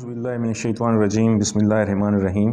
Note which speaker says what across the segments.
Speaker 1: Auzubillahiminash-shaytanir-rajim. Bismillahir-rahmanir-rahim.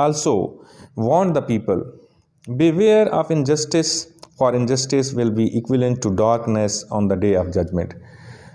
Speaker 1: also warned the people, beware of injustice, for injustice will be equivalent to darkness on the day of judgment.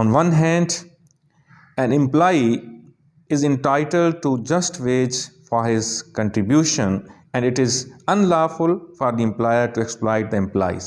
Speaker 1: On one hand, an employee is entitled to just wage for his contribution, and it is unlawful for the employer to exploit the employees.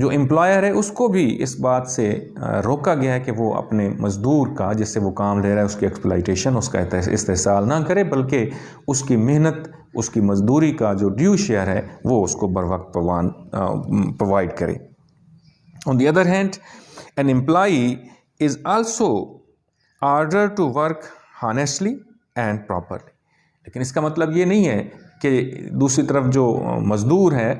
Speaker 1: جو employer ہے اس کو بھی اس بات سے روکا گیا ہے کہ وہ اپنے مزدور کا جس سے وہ کام لے رہا ہے اس کی ایکسپلائٹیشن، اس کا استحصال نہ کرے، بلکہ اس کی محنت، اس کی مزدوری کا جو ڈیو شیئر ہے وہ اس کو بر وقت پرووائڈ کرے۔ On the other hand, an employee is also ordered to work honestly and properly. لیکن اس کا مطلب یہ نہیں ہے کہ دوسری طرف جو مزدور ہے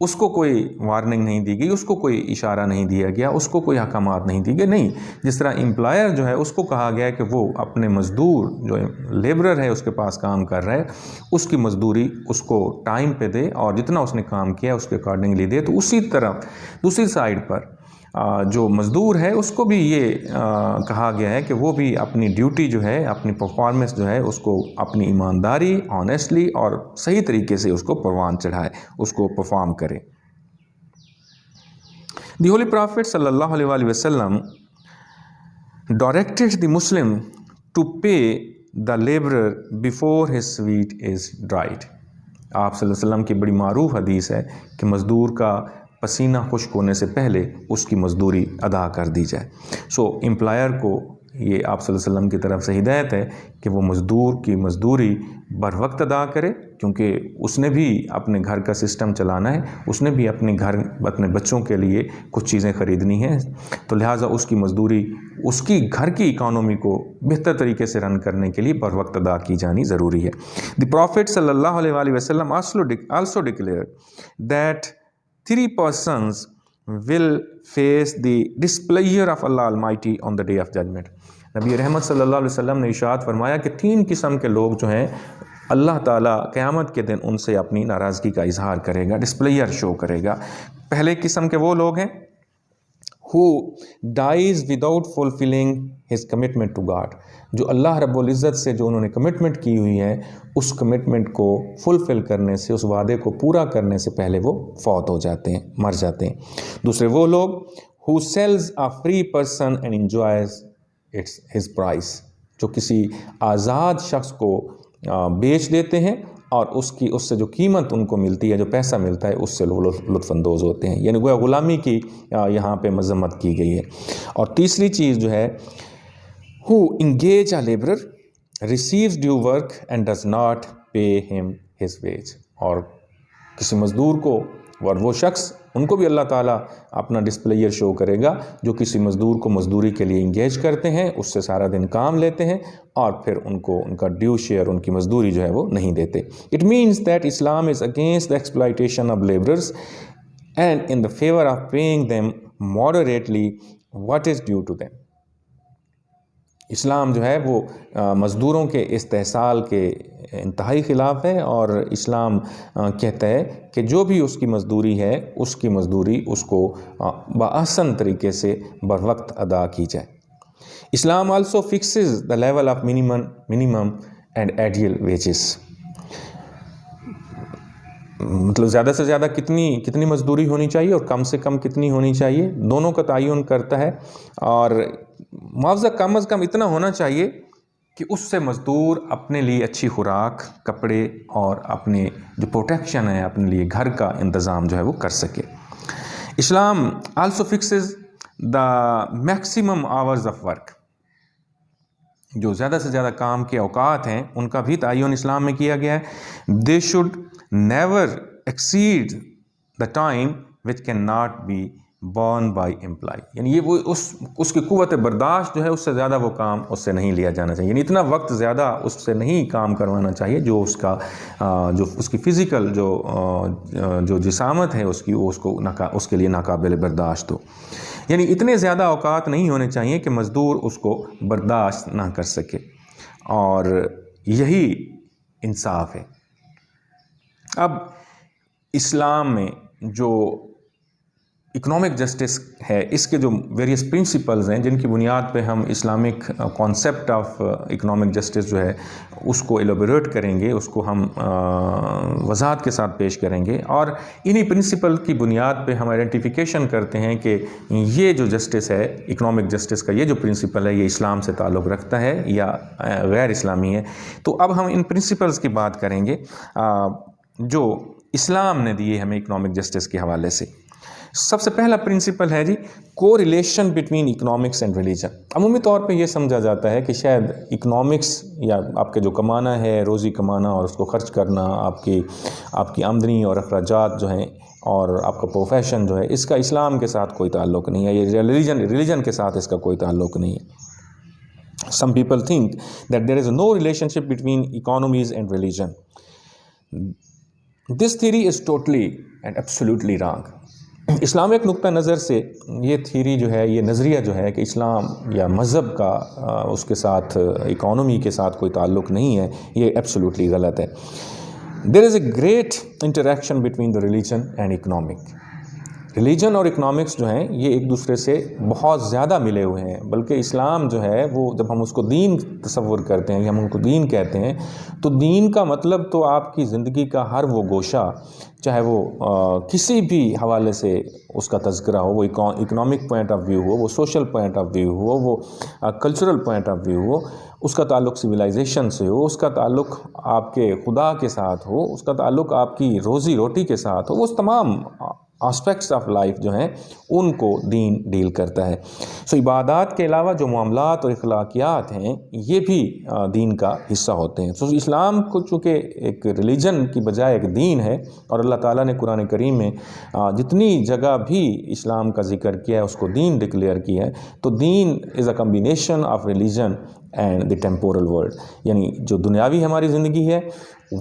Speaker 1: اس کو کوئی وارننگ نہیں دی گئی، اس کو کوئی اشارہ نہیں دیا گیا، اس کو کوئی احکامات نہیں دیے گئے، نہیں۔ جس طرح امپلائر جو ہے اس کو کہا گیا ہے کہ وہ اپنے مزدور جو لیبرر ہے اس کے پاس کام کر رہا ہے اس کی مزدوری اس کو ٹائم پہ دے اور جتنا اس نے کام کیا اس کے اکارڈنگلی دے، تو اسی طرح دوسری سائڈ پر جو مزدور ہے اس کو بھی یہ کہا گیا ہے کہ وہ بھی اپنی ڈیوٹی جو ہے، اپنی پرفارمنس جو ہے اس کو اپنی ایمانداری، آنیسٹلی اور صحیح طریقے سے اس کو پروان چڑھائے، اس کو پرفارم کرے۔ دی ہولی پرافٹ صلی اللہ علیہ وآلہ وسلم directed the Muslim to pay the labourer before his sweat is dried. آپ صلی اللہ علیہ وسلم کی بڑی معروف حدیث ہے کہ مزدور کا پسینہ خشک ہونے سے پہلے اس کی مزدوری ادا کر دی جائے۔ سو امپلائر کو یہ آپ صلی اللہ علیہ وسلم کی طرف سے ہدایت ہے کہ وہ مزدور کی مزدوری بر وقت ادا کرے، کیونکہ اس نے بھی اپنے گھر کا سسٹم چلانا ہے، اس نے بھی اپنے بچوں کے لیے کچھ چیزیں خریدنی ہیں، تو لہٰذا اس کی مزدوری اس کی گھر کی اکانومی کو بہتر طریقے سے رن کرنے کے لیے بر وقت ادا کی جانی ضروری ہے۔ دی پروفٹ صلی اللہ علیہ وآلہ وسلم also declared that 3 persons will face the displeasure of Allah Almighty on the day of judgment۔ نبی رحمت صلی اللہ علیہ وسلم نے ارشاد فرمایا کہ 3 قسم کے لوگ جو ہیں اللہ تعالیٰ قیامت کے دن ان سے اپنی ناراضگی کا اظہار کرے گا، ڈسپلیئر شو کرے گا۔ پہلے قسم کے وہ لوگ ہیں who dies without fulfilling his commitment to God، جو اللہ رب العزت سے جو انہوں نے کمٹمنٹ کی ہوئی ہے اس کمٹمنٹ کو فلفل کرنے سے، اس وعدے کو پورا کرنے سے پہلے وہ فوت ہو جاتے ہیں، مر جاتے ہیں۔ دوسرے وہ لوگ who sells a free person and enjoys his price، جو کسی آزاد شخص کو بیچ دیتے ہیں اور اس سے جو قیمت ان کو ملتی ہے، جو پیسہ ملتا ہے اس سے لطف اندوز ہوتے ہیں، یعنی گویا غلامی کی یہاں پہ مذمت کی گئی ہے۔ اور تیسری چیز جو ہے who engage a laborer, receives due work and does not pay him his wage، اور کسی مزدور کو اور وہ شخص ان کو بھی اللہ تعالیٰ اپنا ڈسپلیئر شو کرے گا جو کسی مزدور کو مزدوری کے لیے انگیج کرتے ہیں، اس سے سارا دن کام لیتے ہیں اور پھر ان کو ان کا ڈیو شیئر، ان کی مزدوری جو ہے وہ نہیں دیتے۔ It means that Islam is against the exploitation of laborers and in the favor of paying them moderately what is due to them۔ اسلام جو ہے وہ مزدوروں کے استحصال کے انتہائی خلاف ہے، اور اسلام کہتا ہے کہ جو بھی اس کی مزدوری ہے اس کی مزدوری اس کو بآسن طریقے سے بر وقت ادا کی جائے۔ Islam also fixes the level of minimum and ideal wages, مطلب زیادہ سے زیادہ کتنی مزدوری ہونی چاہیے اور کم سے کم کتنی ہونی چاہیے، دونوں کا تعین کرتا ہے۔ اور معاوضہ کم از کم اتنا ہونا چاہیے کہ اس سے مزدور اپنے لیے اچھی خوراک، کپڑے اور اپنے جو پروٹیکشن ہے، اپنے لیے گھر کا انتظام جو ہے وہ کر سکے۔ Islam also fixes the maximum hours of work, جو زیادہ سے زیادہ کام کے اوقات ہیں ان کا بھی تعین اسلام میں کیا گیا ہے۔ They should never exceed the time which can not be borne by employee، یعنی یہ وہ اس کی قوت برداشت جو ہے اس سے زیادہ وہ کام اس سے نہیں لیا جانا چاہیے، یعنی اتنا وقت زیادہ اس سے نہیں کام کروانا چاہیے جو اس کی فزیکل جو جسامت ہے اس کی اس کے لیے ناقابل برداشت ہو، یعنی اتنے زیادہ اوقات نہیں ہونے چاہیے کہ مزدور اس کو برداشت نہ کر سکے، اور یہی انصاف ہے۔ اب اسلام میں جو اکنامک جسٹس ہے، اس کے جو ویریس پرنسپلز ہیں جن کی بنیاد پہ ہم Islamic concept of economic justice جو ہے اس کو ایلیبوریٹ کریں گے، اس کو ہم وضاحت کے ساتھ پیش کریں گے، اور انہی پرنسپل کی بنیاد پہ ہم آئیڈینٹیفیکیشن کرتے ہیں کہ یہ جو جسٹس ہے، اکنامک جسٹس کا یہ جو پرنسپل ہے، یہ اسلام سے تعلق رکھتا ہے یا غیر اسلامی ہے۔ تو اب ہم ان پرنسپلز کی بات کریں گے جو اسلام نے دیے ہمیں اکنامک جسٹس کے حوالے سے۔ سب سے پہلا پرنسپل ہے جی کو relation between economics and religion. عمومی طور پہ یہ سمجھا جاتا ہے کہ شاید اکنامکس یا آپ کے جو کمانا ہے، روزی کمانا اور اس کو خرچ کرنا، آپ کی آمدنی اور اخراجات جو ہیں اور آپ کا پروفیشن جو ہے، اس کا اسلام کے ساتھ کوئی تعلق نہیں ہے، یہ ریلیجن کے ساتھ اس کا کوئی تعلق نہیں ہے. Some people think that there is no relationship between economies and religion. This theory is totally and absolutely wrong. Islamic نقطہ نظر سے یہ تھیری جو ہے، یہ نظریہ جو ہے کہ اسلام یا مذہب کا اس کے ساتھ اکانومی کے ساتھ کوئی تعلق نہیں ہے، یہ ایبسولوٹلی غلط ہے. There is a great interaction between the religion and economic. Religion اور اکنامکس جو ہیں یہ ایک دوسرے سے بہت زیادہ ملے ہوئے ہیں، بلکہ اسلام جو ہے وہ جب ہم اس کو دین تصور کرتے ہیں یا ہم ان کو دین کہتے ہیں تو دین کا مطلب تو آپ کی زندگی کا ہر وہ گوشہ، چاہے وہ کسی بھی حوالے سے اس کا تذکرہ ہو، وہ اکنامک پوائنٹ آف ویو ہو، وہ سوشل پوائنٹ آف ویو ہو، وہ کلچرل پوائنٹ آف ویو ہو، اس کا تعلق سویلائزیشن سے ہو، اس کا تعلق آپ کے خدا کے ساتھ ہو، اس کا تعلق آپ کی روزی روٹی کے ساتھ ہو، وہ تمام آسپیکٹس آف لائف جو ہیں ان کو دین ڈیل کرتا ہے. سو عبادات کے علاوہ جو معاملات اور اخلاقیات ہیں یہ بھی دین کا حصہ ہوتے ہیں. سو اسلام کو چونکہ ایک ریلیجن کی بجائے ایک دین ہے، اور اللہ تعالیٰ نے قرآن کریم میں جتنی جگہ بھی اسلام کا ذکر کیا ہے اس کو دین ڈکلیئر کیا ہے، تو دین is a combination of religion and the temporal world. یعنی جو دنیاوی ہماری زندگی ہے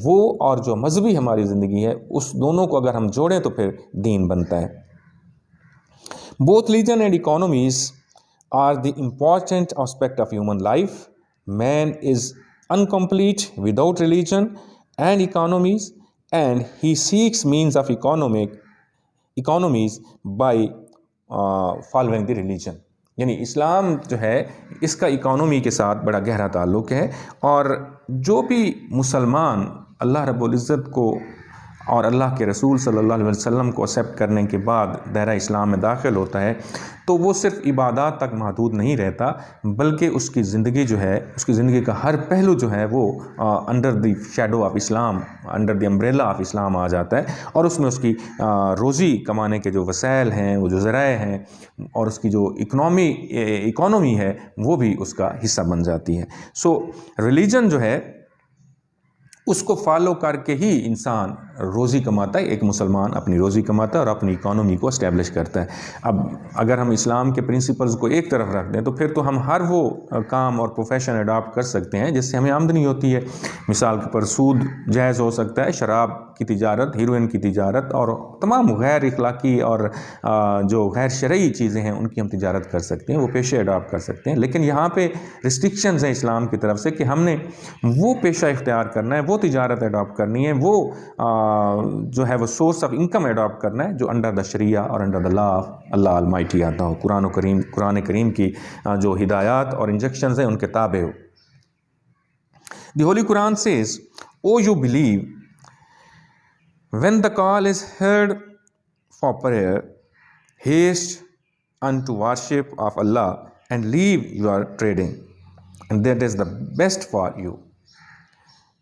Speaker 1: وہ اور جو مذہبی ہماری زندگی ہے، اس دونوں کو اگر ہم جوڑیں تو پھر دین بنتا ہے. Both religion and economies are the important aspect of human life. Man is incomplete without religion and economies, and he seeks means of economies by following the religion. یعنی اسلام جو ہے اس کا اکانومی کے ساتھ بڑا گہرا تعلق ہے، اور جو بھی مسلمان اللہ رب العزت کو اور اللہ کے رسول صلی اللہ علیہ وسلم کو ایکسیپٹ کرنے کے بعد دائرہ اسلام میں داخل ہوتا ہے تو وہ صرف عبادات تک محدود نہیں رہتا، بلکہ اس کی زندگی جو ہے، اس کی زندگی کا ہر پہلو جو ہے وہ under the shadow of Islam, under the umbrella of Islam آ جاتا ہے، اور اس میں اس کی روزی کمانے کے جو وسائل ہیں، وہ جو ذرائع ہیں، اور اس کی جو اکانومی ہے وہ بھی اس کا حصہ بن جاتی ہے. سو ریلیجن جو ہے اس کو فالو کر کے ہی انسان روزی کماتا ہے، ایک مسلمان اپنی روزی کماتا ہے اور اپنی اکانومی کو اسٹیبلش کرتا ہے. اب اگر ہم اسلام کے پرنسپلز کو ایک طرف رکھ دیں تو پھر تو ہم ہر وہ کام اور پروفیشن اڈاپٹ کر سکتے ہیں جس سے ہمیں آمدنی ہوتی ہے. مثال کے پر سود جائز ہو سکتا ہے، شراب کی تجارت، ہیروئن کی تجارت، اور تمام غیر اخلاقی اور جو غیر شرعی چیزیں ہیں ان کی ہم تجارت کر سکتے ہیں، وہ پیشے اڈاپٹ کر سکتے ہیں. لیکن یہاں پہ ریسٹرکشنز ہیں اسلام کی طرف سے کہ ہم نے وہ پیشہ اختیار کرنا ہے، وہ تجارت اڈاپٹ کرنی ہے، وہ جو ہے وہ سورس آف انکم اڈاپٹ کرنا ہے جو انڈر دا شریعہ اور under the law of Allah almighty آتا ہو، قرآن کریم کی جو ہدایات اور انجیکشنز ہیں ان کے تابع ہو. دی ہولی قرآن says, "O you believe, when the call is heard for prayer, haste unto worship of Allah and leave your trading, and that is the best for you."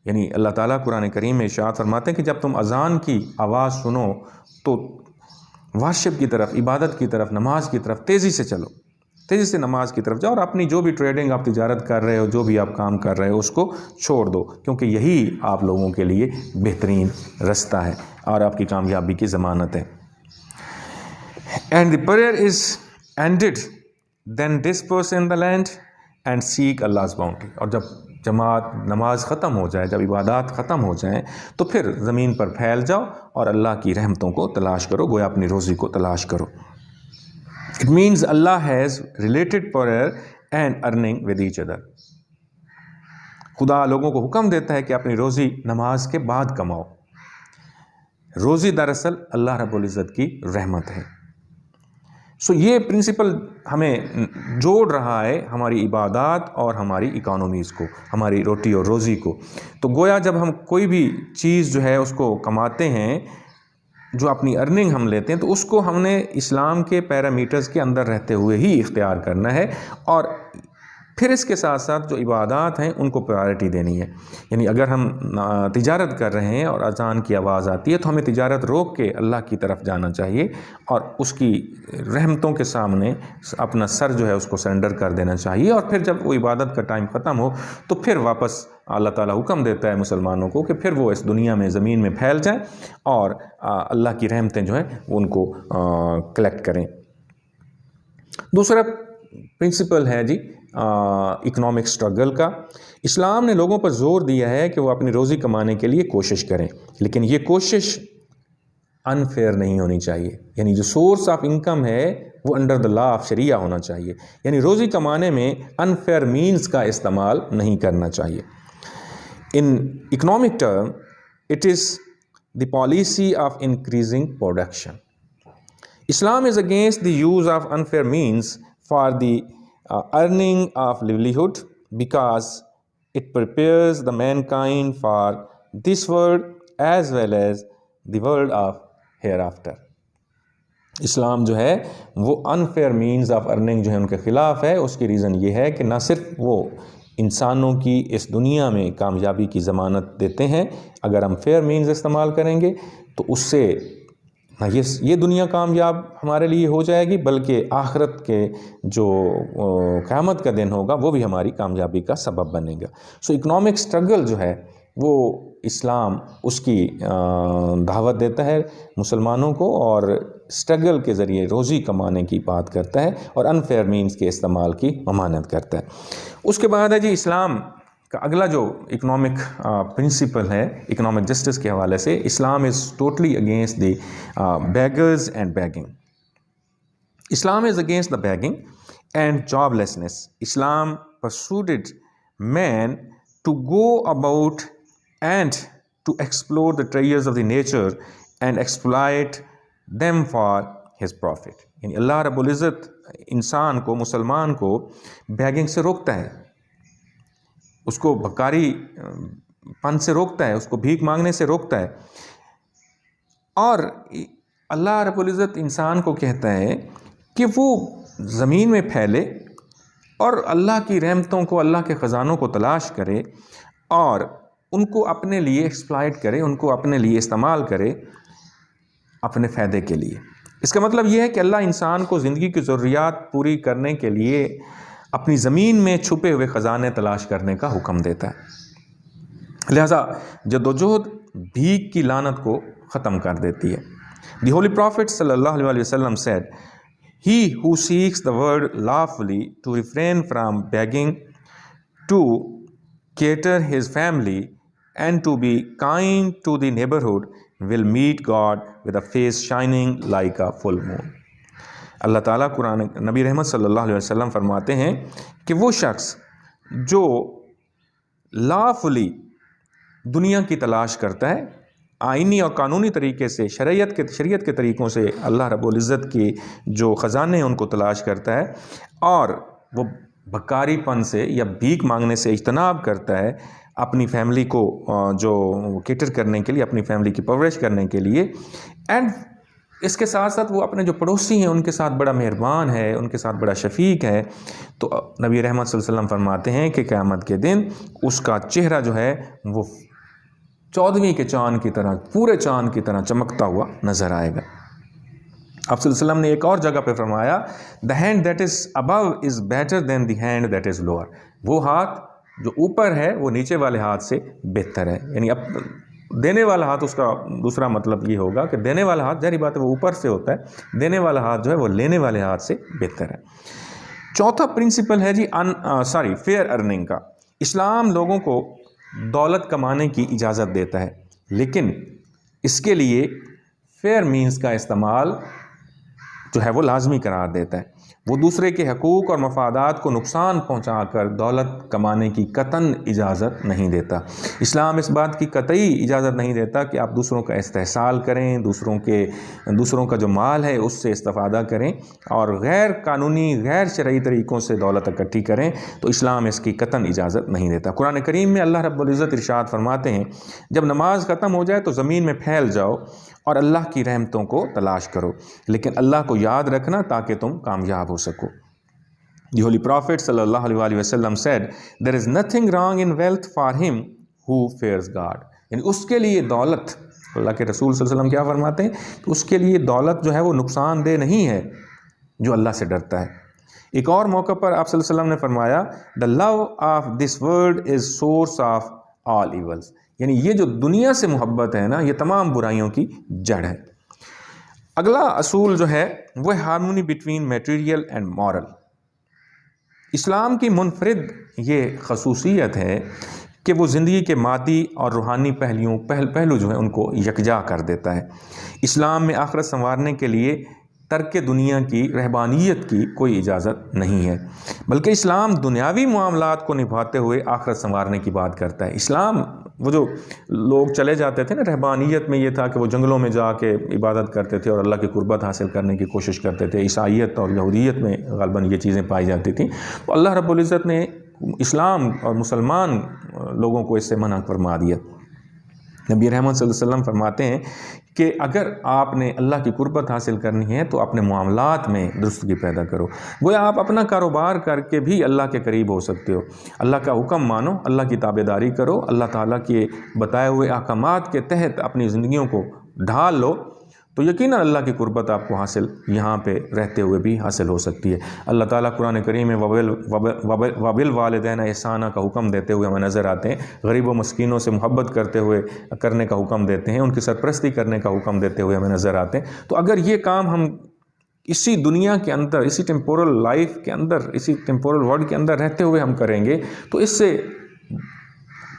Speaker 1: یعنی اللہ تعالیٰ قرآن کریم میں ارشاد فرماتے ہیں کہ جب تم اذان کی آواز سنو تو ورشپ کی طرف، عبادت کی طرف، نماز کی طرف تیزی سے چلو، تیزی سے نماز کی طرف جاؤ، اور اپنی جو بھی ٹریڈنگ آپ تجارت کر رہے ہو، جو بھی آپ کام کر رہے ہو اس کو چھوڑ دو، کیونکہ یہی آپ لوگوں کے لیے بہترین رستہ ہے اور آپ کی کامیابی کی ضمانت ہے. And the prayer is ended, then disperse in the land and seek Allah's bounty. اور جب نماز ختم ہو جائے، جب عبادات ختم ہو جائیں تو پھر زمین پر پھیل جاؤ اور اللہ کی رحمتوں کو تلاش کرو، گویا اپنی روزی کو تلاش کرو. It means Allah has related prayer and earning with each other. خدا لوگوں کو حکم دیتا ہے کہ اپنی روزی نماز کے بعد کماؤ. روزی دراصل اللہ رب العزت کی رحمت ہے. سو یہ پرنسپل ہمیں جوڑ رہا ہے ہماری عبادات اور ہماری اکانومیز کو، ہماری روٹی اور روزی کو. تو گویا جب ہم کوئی بھی چیز جو ہے اس کو کماتے ہیں، جو اپنی ارننگ ہم لیتے ہیں، تو اس کو ہم نے اسلام کے پیرامیٹرز کے اندر رہتے ہوئے ہی اختیار کرنا ہے، اور پھر اس کے ساتھ ساتھ جو عبادات ہیں ان کو پرائرٹی دینی ہے. یعنی اگر ہم تجارت کر رہے ہیں اور اذان کی آواز آتی ہے تو ہمیں تجارت روک کے اللہ کی طرف جانا چاہیے اور اس کی رحمتوں کے سامنے اپنا سر جو ہے اس کو سرنڈر کر دینا چاہیے. اور پھر جب وہ عبادت کا ٹائم ختم ہو تو پھر واپس اللہ تعالیٰ حکم دیتا ہے مسلمانوں کو کہ پھر وہ اس دنیا میں زمین میں پھیل جائیں اور اللہ کی رحمتیں جو ہیں وہ ان کو کلیکٹ کریں. دوسرا پرنسپل ہے جی اکنامک سٹرگل کا. اسلام نے لوگوں پر زور دیا ہے کہ وہ اپنی روزی کمانے کے لیے کوشش کریں، لیکن یہ کوشش انفیئر نہیں ہونی چاہیے. یعنی جو سورس آف انکم ہے وہ انڈر دا لا آف شریعہ ہونا چاہیے. یعنی روزی کمانے میں انفیئر مینز کا استعمال نہیں کرنا چاہیے. In economic term it is the policy of increasing production. Islam is against the use of unfair means for the earning of livelihood because it prepares the mankind for this world as well as the world of hereafter. اسلام جو ہے وہ unfair means of earning جو ہے ان کے خلاف ہے. اس کی reason یہ ہے کہ نہ صرف وہ انسانوں کی اس دنیا میں کامیابی کی ضمانت دیتے ہیں اگر ہم فیئر مینز استعمال کریں گے تو اس سے یہ دنیا کامیاب ہمارے لیے ہو جائے گی، بلکہ آخرت کے جو قیامت کا دن ہوگا وہ بھی ہماری کامیابی کا سبب بنے گا. سو اکنامک سٹرگل جو ہے وہ اسلام اس کی دعوت دیتا ہے مسلمانوں کو اور سٹرگل کے ذریعے روزی کمانے کی بات کرتا ہے اور انفیئر مینز کے استعمال کی ممانعت کرتا ہے. اس کے بعد ہے جی اسلام کا اگلا جو اکنامک پرنسپل ہے اکنامک جسٹس کے حوالے سے، Islam is totally against the beggars and begging. Islam is against the begging and joblessness. Islam persuaded man to go about and to explore the treasures of the nature and exploit them for his profit. یعنی اللہ رب العزت انسان کو، مسلمان کو begging سے روکتا ہے، اس کو بھکاری پن سے روکتا ہے، اس کو بھیک مانگنے سے روکتا ہے. اور اللہ رب العزت انسان کو کہتا ہے کہ وہ زمین میں پھیلے اور اللہ کی رحمتوں کو، اللہ کے خزانوں کو تلاش کرے اور ان کو اپنے لیے ایکسپلائٹ کرے، ان کو اپنے لیے استعمال کرے اپنے فائدے کے لیے. اس کا مطلب یہ ہے کہ اللہ انسان کو زندگی کی ضروریات پوری کرنے کے لیے اپنی زمین میں چھپے ہوئے خزانے تلاش کرنے کا حکم دیتا ہے. لہذا جدوجہد بھیک کی لعنت کو ختم کر دیتی ہے. دی ہولی پروفٹ صلی اللہ علیہ وسلم said, "He who seeks the word lawfully to refrain from begging, to cater his family, and to be kind to the neighborhood will meet God with a face shining like a full moon." اللہ تعالیٰ قرآن نبی رحمت صلی اللہ علیہ وسلم فرماتے ہیں کہ وہ شخص جو لافلی دنیا کی تلاش کرتا ہے، آئینی اور قانونی طریقے سے شریعت کے طریقوں سے اللہ رب العزت کی جو خزانے ہیں ان کو تلاش کرتا ہے اور وہ بھکاری پن سے یا بھیک مانگنے سے اجتناب کرتا ہے اپنی فیملی کو جو کیٹر کرنے کے لیے، اپنی فیملی کی پرورش کرنے کے لیے، اینڈ اس کے ساتھ ساتھ وہ اپنے جو پڑوسی ہیں ان کے ساتھ بڑا مہربان ہے، ان کے ساتھ بڑا شفیق ہے، تو نبی رحمت صلی اللہ علیہ وسلم فرماتے ہیں کہ قیامت کے دن اس کا چہرہ جو ہے وہ 14ویں کے چاند کی طرح، پورے چاند کی طرح چمکتا ہوا نظر آئے گا. آپ صلی اللہ علیہ وسلم نے ایک اور جگہ پہ فرمایا the hand that is above is better than the hand that is lower. وہ ہاتھ جو اوپر ہے وہ نیچے والے ہاتھ سے بہتر ہے. یعنی اب دینے والا ہاتھ، اس کا دوسرا مطلب یہ ہوگا کہ دینے والا ہاتھ ظاہری بات ہے وہ اوپر سے ہوتا ہے، دینے والا ہاتھ جو ہے وہ لینے والے ہاتھ سے بہتر ہے. چوتھا پرنسپل ہے جی فیئر ارننگ کا. اسلام لوگوں کو دولت کمانے کی اجازت دیتا ہے، لیکن اس کے لیے فیئر مینز کا استعمال جو ہے وہ لازمی قرار دیتا ہے. وہ دوسرے کے حقوق اور مفادات کو نقصان پہنچا کر دولت کمانے کی قطعاً اجازت نہیں دیتا. اسلام اس بات کی قطعی اجازت نہیں دیتا کہ آپ دوسروں کا استحصال کریں، دوسروں کا جو مال ہے اس سے استفادہ کریں اور غیر قانونی، غیر شرعی طریقوں سے دولت اکٹھی کریں، تو اسلام اس کی قطعاً اجازت نہیں دیتا. قرآن کریم میں اللہ رب العزت ارشاد فرماتے ہیں جب نماز ختم ہو جائے تو زمین میں پھیل جاؤ اور اللہ کی رحمتوں کو تلاش کرو، لیکن اللہ کو یاد رکھنا تاکہ تم کامیاب ہو سکو. The Holy Prophet sallallahu alaihi wasallam said, there is nothing wrong in wealth for him who fears God. یعنی اس کے لیے دولت، اللہ کے رسول صلی اللہ علیہ وسلم کیا فرماتے ہیں کہ اس کے لیے دولت جو ہے وہ نقصان دہ نہیں ہے جو اللہ سے ڈرتا ہے۔ ایک اور موقع پر آپ صلی اللہ علیہ وسلم نے فرمایا the love of this world is source of all evils. یعنی یہ جو دنیا سے محبت ہے نا، یہ تمام برائیوں کی جڑ ہے۔ اگلا اصول جو ہے وہ harmony between material and moral. اسلام کی منفرد یہ خصوصیت ہے کہ وہ زندگی کے مادی اور روحانی پہلو جو ہیں ان کو یکجا کر دیتا ہے۔ اسلام میں آخرت سنوارنے کے لیے ترک دنیا کی رہبانیت کی کوئی اجازت نہیں ہے، بلکہ اسلام دنیاوی معاملات کو نبھاتے ہوئے آخرت سنوارنے کی بات کرتا ہے۔ اسلام، وہ جو لوگ چلے جاتے تھے نا رہبانیت میں، یہ تھا کہ وہ جنگلوں میں جا کے عبادت کرتے تھے اور اللہ کی قربت حاصل کرنے کی کوشش کرتے تھے۔ عیسائیت اور یہودیت میں غالباً یہ چیزیں پائی جاتی تھیں۔ تو اللہ رب العزت نے اسلام اور مسلمان لوگوں کو اس سے منع فرما دیا۔ نبی رحمت صلی اللہ علیہ وسلم فرماتے ہیں کہ اگر آپ نے اللہ کی قربت حاصل کرنی ہے تو اپنے معاملات میں درستگی پیدا کرو۔ گویا آپ اپنا کاروبار کر کے بھی اللہ کے قریب ہو سکتے ہو۔ اللہ کا حکم مانو، اللہ کی تابعداری کرو، اللہ تعالیٰ کے بتائے ہوئے احکامات کے تحت اپنی زندگیوں کو ڈھال لو، تو یقیناً اللہ کی قربت آپ کو حاصل یہاں پہ رہتے ہوئے بھی حاصل ہو سکتی ہے۔ اللہ تعالیٰ قرآن کریم میں وبل والدین احسانہ کا حکم دیتے ہوئے ہمیں نظر آتے ہیں، غریب و مسکینوں سے محبت کرنے کا حکم دیتے ہیں، ان کی سرپرستی کرنے کا حکم دیتے ہوئے ہمیں نظر آتے ہیں۔ تو اگر یہ کام ہم اسی دنیا کے اندر، اسی ٹیمپورل لائف کے اندر، اسی ٹیمپورل ورلڈ کے اندر رہتے ہوئے ہم کریں گے تو اس سے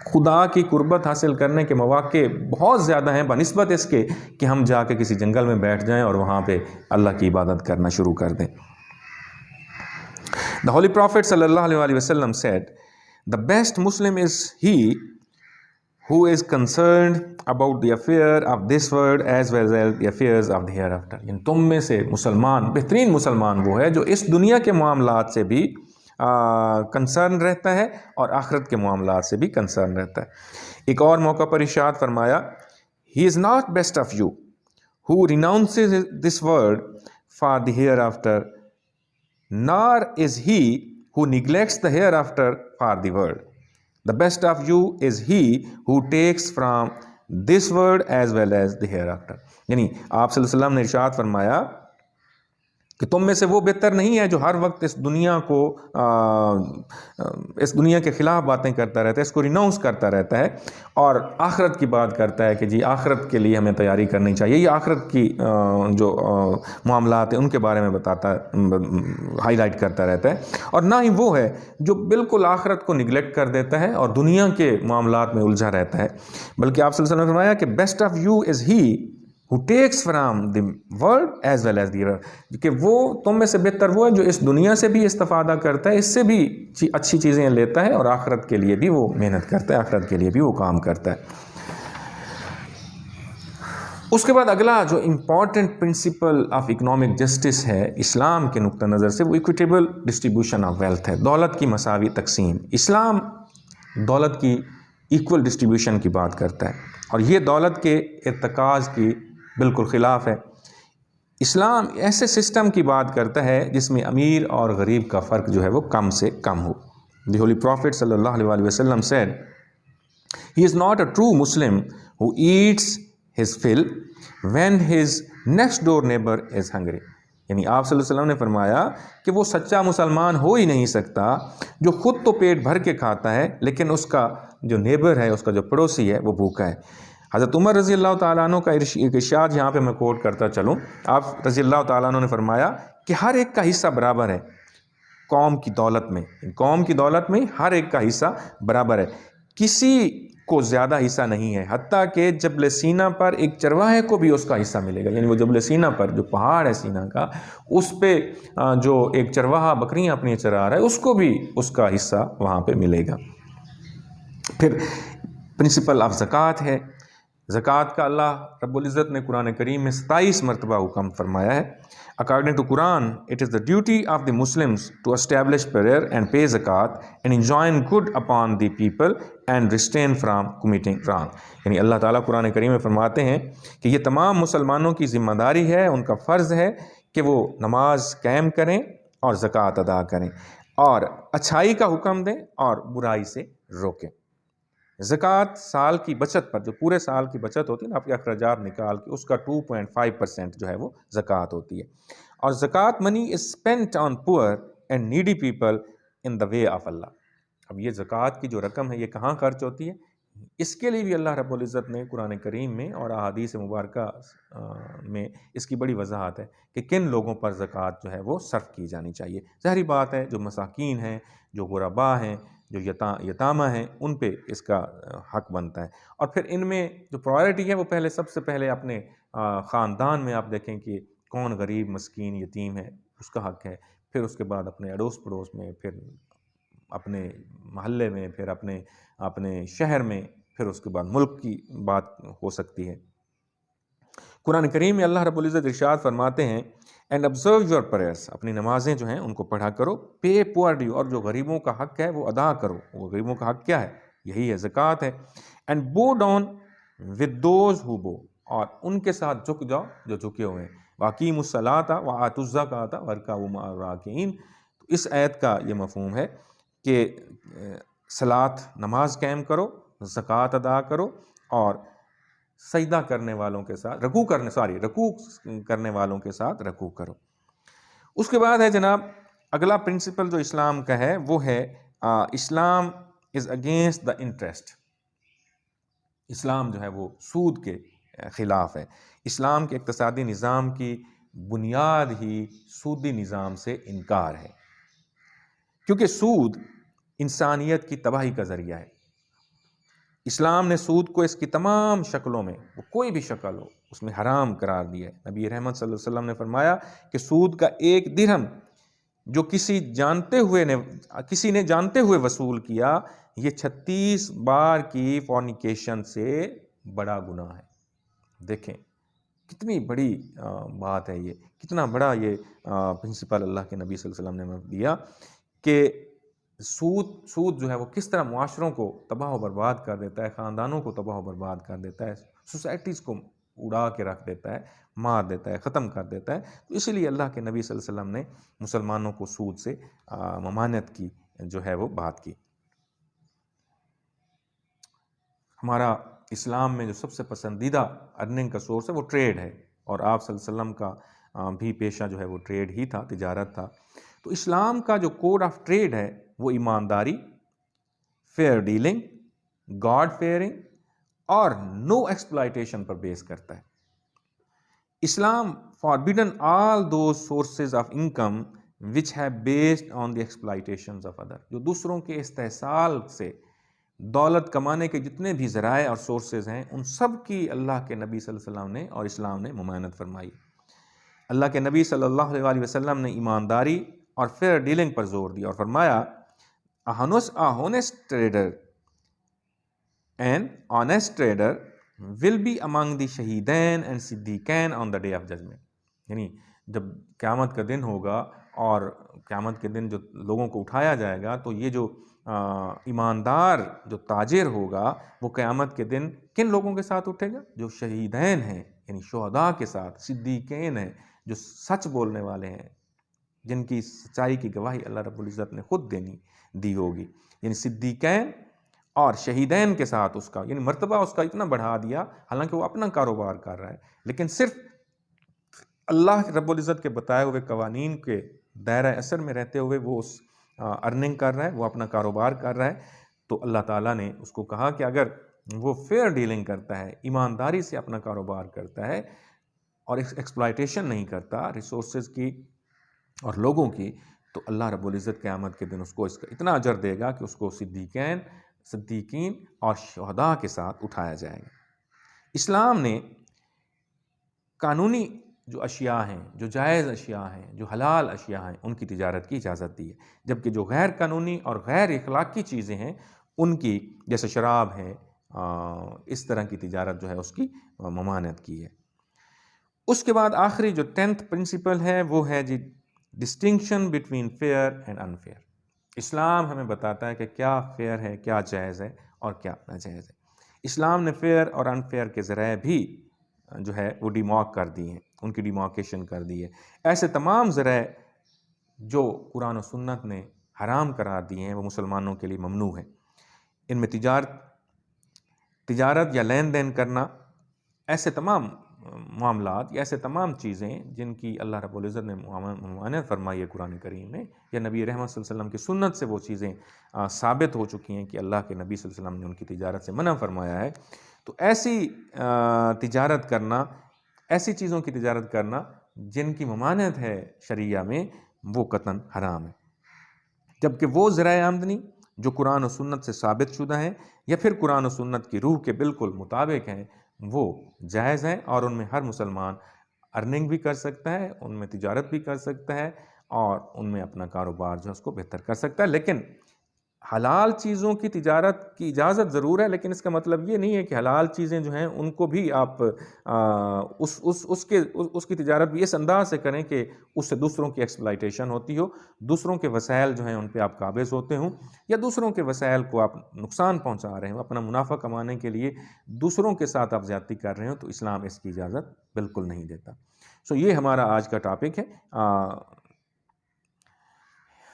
Speaker 1: خدا کی قربت حاصل کرنے کے مواقع بہت زیادہ ہیں بنسبت اس کے کہ ہم جا کے کسی جنگل میں بیٹھ جائیں اور وہاں پہ اللہ کی عبادت کرنا شروع کر دیں۔ The Holy Prophet sallallahu alaihi wasallam said, the best Muslim is he who is concerned about the affair of this world as well as the affairs of the hereafter. یعنی تم میں سے مسلمان، بہترین مسلمان وہ ہے جو اس دنیا کے معاملات سے بھی کنسرن رہتا ہے اور آخرت کے معاملات سے بھی کنسرن رہتا ہے۔ ایک اور موقع پر ارشاد فرمایا، he is not best of you who renounces this world for the hereafter, nor is he who neglects the hereafter for the world. The best of you is he who takes from this world as well as the hereafter. یعنی آپ صلی اللہ علیہ وسلم نے ارشاد فرمایا کہ تم میں سے وہ بہتر نہیں ہے جو ہر وقت اس دنیا کے خلاف باتیں کرتا رہتا ہے، اس کو ریناؤنس کرتا رہتا ہے اور آخرت کی بات کرتا ہے کہ جی آخرت کے لیے ہمیں تیاری کرنی چاہیے، یہ آخرت کی جو معاملات ہیں ان کے بارے میں بتاتا، ہائی لائٹ کرتا رہتا ہے۔ اور نہ ہی وہ ہے جو بالکل آخرت کو نگلیکٹ کر دیتا ہے اور دنیا کے معاملات میں الجھا رہتا ہے، بلکہ آپ صلی اللہ علیہ وسلم نے فرمایا کہ best of you is he who takes from the world as well as the earth، کہ وہ تم میں سے بہتر وہ ہے جو اس دنیا سے بھی استفادہ کرتا ہے، اس سے بھی اچھی چیزیں لیتا ہے اور آخرت کے لیے بھی وہ محنت کرتا ہے، آخرت کے لیے بھی وہ کام کرتا ہے۔ اس کے بعد اگلا جو important principle of economic justice ہے اسلام کے نقطہ نظر سے، وہ ایکویٹیبل ڈسٹریبیوشن آف ویلتھ ہے، دولت کی مساوی تقسیم۔ اسلام دولت کی ایکول ڈسٹریبیوشن کی بات کرتا ہے اور یہ دولت کے ارتکاز کی بالکل خلاف ہے۔ اسلام ایسے سسٹم کی بات کرتا ہے جس میں امیر اور غریب کا فرق جو ہے وہ کم سے کم ہو۔ دی ہولی پروفٹ صلی اللہ علیہ وسلم said, he is not a true Muslim who eats his fill when his next door neighbor is hungry. یعنی آپ صلی اللہ علیہ وسلم نے فرمایا کہ وہ سچا مسلمان ہو ہی نہیں سکتا جو خود تو پیٹ بھر کے کھاتا ہے لیکن اس کا جو نیبر ہے، اس کا جو پڑوسی ہے، وہ بھوکا ہے۔ حضرت عمر رضی اللہ تعالیٰ عنہ کا ارشاد یہاں پہ میں کوٹ کرتا چلوں، آپ رضی اللہ تعالیٰ عنہ نے فرمایا کہ ہر ایک کا حصہ برابر ہے قوم کی دولت میں ہر ایک کا حصہ برابر ہے، کسی کو زیادہ حصہ نہیں ہے، حتیٰ کہ جبل سینا پر ایک چرواہے کو بھی اس کا حصہ ملے گا۔ یعنی وہ جبل سینا پر جو پہاڑ ہے سینا کا، اس پہ جو ایک چرواہا بکریاں اپنی چرا رہا ہے، اس کو بھی اس کا حصہ وہاں پہ ملے گا۔ پھر پرنسپل آف زکوٰۃ ہے۔ زکوٰۃ کا اللہ رب العزت نے قرآن کریم میں 27 مرتبہ حکم فرمایا ہے۔ According to Quran, it is the duty of the Muslims to establish prayer and pay zakat and enjoin good upon the people and restrain from committing wrong. یعنی اللہ تعالیٰ قرآن کریم میں فرماتے ہیں کہ یہ تمام مسلمانوں کی ذمہ داری ہے، ان کا فرض ہے کہ وہ نماز قائم کریں اور زکوٰۃ ادا کریں اور اچھائی کا حکم دیں اور برائی سے روکیں۔ زکوٰۃ سال کی بچت پر، جو پورے سال کی بچت ہوتی ہے نا، آپ کے اخراجات نکال کے، اس کا 2.5% جو ہے وہ زکوٰۃ ہوتی ہے۔ اور زکوٰۃ منی از spent on poor and needy people in the way of Allah. اب یہ زکوٰۃ کی جو رقم ہے یہ کہاں خرچ ہوتی ہے؟ اس کے لیے بھی اللہ رب العزت نے قرآن کریم میں اور احادیث مبارکہ میں اس کی بڑی وضاحت ہے کہ کن لوگوں پر زکوٰۃ جو ہے وہ صرف کی جانی چاہیے۔ ظاہری بات ہے جو مساکین ہیں، جو غرباء ہیں، جو یتامہ ہیں، ان پہ اس کا حق بنتا ہے۔ اور پھر ان میں جو پرائرٹی ہے وہ سب سے پہلے اپنے خاندان میں آپ دیکھیں کہ کون غریب مسکین یتیم ہے، اس کا حق ہے، پھر اس کے بعد اپنے اڑوس پڑوس میں، پھر اپنے محلے میں، پھر اپنے شہر میں، پھر اس کے بعد ملک کی بات ہو سکتی ہے۔ قرآن کریم میں اللہ رب العزت ارشاد فرماتے ہیں اینڈ observe your prayers، اپنی نمازیں جو ہیں ان کو پڑھا کرو، pay poor due، اور جو غریبوں کا حق ہے وہ ادا کرو۔ وہ غریبوں کا حق کیا ہے؟ یہی ہے، زکوٰۃ ہے۔ And bow down with those who bow، اور ان کے ساتھ جھک جاؤ جو جھکے ہوئے ہیں۔ وَأَقِیمُوا الصَّلَاةَ وَآتُوا الزَّکَاةَ وَارْکَعُوا مَعَ الرَّاکِعِینَ۔ تو اس آیت کا یہ مفہوم ہے کہ صلاۃ، نماز قائم کرو، زکوٰۃ ادا کرو، اور سجدہ کرنے والوں کے ساتھ رکوع کرنے والوں کے ساتھ رکوع کرو۔ اس کے بعد ہے جناب اگلا پرنسپل جو اسلام کا ہے، وہ ہے اسلام از اگینسٹ دا انٹرسٹ۔ اسلام جو ہے وہ سود کے خلاف ہے۔ اسلام کے اقتصادی نظام کی بنیاد ہی سودی نظام سے انکار ہے، کیونکہ سود انسانیت کی تباہی کا ذریعہ ہے۔ اسلام نے سود کو اس کی تمام شکلوں میں، وہ کوئی بھی شکل ہو، اس میں حرام قرار دیا ہے۔ نبی رحمت صلی اللہ علیہ وسلم نے فرمایا کہ سود کا ایک درہم جو کسی نے جانتے ہوئے وصول کیا، یہ 36 بار کی فورنیکیشن سے بڑا گناہ ہے۔ دیکھیں کتنی بڑی بات ہے، یہ کتنا بڑا یہ پرنسپل اللہ کے نبی صلی اللہ علیہ وسلم نے دیا کہ سود جو ہے وہ کس طرح معاشروں کو تباہ و برباد کر دیتا ہے، خاندانوں کو تباہ و برباد کر دیتا ہے، سوسائٹیز کو اڑا کے رکھ دیتا ہے، مار دیتا ہے، ختم کر دیتا ہے۔ تو اسی لیے اللہ کے نبی صلی اللہ علیہ وسلم نے مسلمانوں کو سود سے ممانعت کی جو ہے وہ بات کی۔ ہمارا اسلام میں جو سب سے پسندیدہ ارننگ کا سورس ہے وہ ٹریڈ ہے، اور آپ صلی اللہ علیہ وسلم کا بھی پیشہ جو ہے وہ ٹریڈ ہی تھا، تجارت تھا۔ تو اسلام کا جو کوڈ آف ٹریڈ ہے وہ ایمانداری، فیئر ڈیلنگ، گاڈ فیئرنگ اور نو ایکسپلائٹیشن پر بیس کرتا ہے۔ اسلام forbidden all those sources of income which have based on the exploitations of others، جو دوسروں کے استحصال سے دولت کمانے کے جتنے بھی ذرائع اور سورسز ہیں، ان سب کی اللہ کے نبی صلی اللہ علیہ وسلم نے اور اسلام نے ممانعت فرمائی۔ اللہ کے نبی صلی اللہ علیہ وسلم نے ایمانداری اور فیئر ڈیلنگ پر زور دیا اور فرمایا honest trader and honest trader will be among the شہیدین and صدیقین on the day of judgment۔ یعنی جب قیامت کا دن ہوگا اور قیامت کے دن جو لوگوں کو اٹھایا جائے گا، تو یہ جو ایماندار جو تاجر ہوگا وہ قیامت کے دن کن لوگوں کے ساتھ اٹھے گا؟ جو شہیدین ہیں، یعنی شہداء کے ساتھ، صدیقین ہیں، جو سچ بولنے والے ہیں، جن کی سچائی کی گواہی اللہ رب العزت نے خود دی ہوگی۔ یعنی صدیقین اور شہیدین کے ساتھ اس کا، یعنی مرتبہ اس کا اتنا بڑھا دیا، حالانکہ وہ اپنا کاروبار کر رہا ہے، لیکن صرف اللہ رب العزت کے بتائے ہوئے قوانین کے دائرہ اثر میں رہتے ہوئے وہ اس ارننگ کر رہا ہے، وہ اپنا کاروبار کر رہا ہے۔ تو اللہ تعالیٰ نے اس کو کہا کہ اگر وہ فیئر ڈیلنگ کرتا ہے، ایمانداری سے اپنا کاروبار کرتا ہے اور ایکسپلائٹیشن نہیں کرتا ریسورسز کی اور لوگوں کی، تو اللہ رب العزت قیامت کے دن اس کو اس کا اتنا اجر دے گا کہ اس کو صدیقین اور شہداء کے ساتھ اٹھایا جائے گا۔ اسلام نے قانونی جو اشیاء ہیں، جو جائز اشیاء ہیں، جو حلال اشیاء ہیں، ان کی تجارت کی اجازت دی ہے، جبکہ جو غیر قانونی اور غیر اخلاقی چیزیں ہیں ان کی، جیسے شراب ہے، اس طرح کی تجارت جو ہے اس کی ممانعت کی ہے۔ اس کے بعد آخری جو 10th پرنسپل ہے وہ ہے the distinction between fair and unfair. اسلام ہمیں بتاتا ہے کہ کیا فیئر ہے، کیا جائز ہے اور کیا ناجائز ہے۔ اسلام نے فیئر اور انفیئر کے ذرائع بھی جو ہے وہ ڈیمارک کر دی ہیں، ان کی ڈیمارکیشن کر دی ہے۔ ایسے تمام ذرائع جو قرآن و سنت نے حرام قرار دیے ہیں وہ مسلمانوں کے لیے ممنوع ہیں۔ ان میں تجارت یا لین دین کرنا، ایسے تمام معاملات یا ایسے تمام چیزیں جن کی اللہ رب العزت نے ممانعت فرمائی ہے قرآن کریم میں، یا نبی رحمت صلی اللہ علیہ وسلم کی سنت سے وہ چیزیں ثابت ہو چکی ہیں کہ اللہ کے نبی صلی اللہ علیہ وسلم نے ان کی تجارت سے منع فرمایا ہے، تو ایسی تجارت کرنا، ایسی چیزوں کی تجارت کرنا جن کی ممانعت ہے شریعہ میں، وہ قطعاً حرام ہے۔ جبکہ وہ ذرائع آمدنی جو قرآن و سنت سے ثابت شدہ ہیں یا پھر قرآن و سنت کی روح کے بالکل مطابق ہیں، وہ جائز ہیں، اور ان میں ہر مسلمان ارننگ بھی کر سکتا ہے، ان میں تجارت بھی کر سکتا ہے، اور ان میں اپنا کاروبار جو ہے اس کو بہتر کر سکتا ہے۔ لیکن حلال چیزوں کی تجارت کی اجازت ضرور ہے، لیکن اس کا مطلب یہ نہیں ہے کہ حلال چیزیں جو ہیں ان کو بھی آپ اس کی تجارت بھی اس انداز سے کریں کہ اس سے دوسروں کی ایکسپلائٹیشن ہوتی ہو، دوسروں کے وسائل جو ہیں ان پہ آپ قابض ہوتے ہوں، یا دوسروں کے وسائل کو آپ نقصان پہنچا رہے ہوں، اپنا منافع کمانے کے لیے دوسروں کے ساتھ آپ زیادتی کر رہے ہوں، تو اسلام اس کی اجازت بالکل نہیں دیتا۔ یہ ہمارا آج کا ٹاپک ہے،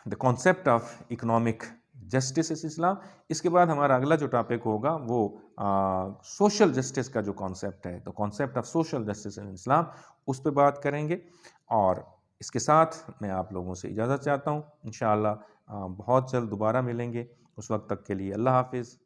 Speaker 1: the concept of economic justice is Islam. اس کے بعد ہمارا اگلا جو ٹاپک ہوگا وہ سوشل جسٹس کا جو کانسیپٹ ہے، تو concept of social justice in Islam, اس پہ بات کریں گے۔ اور اس کے ساتھ میں آپ لوگوں سے اجازت چاہتا ہوں، انشاءاللہ بہت جلد دوبارہ ملیں گے، اس وقت تک کے لیے اللہ حافظ۔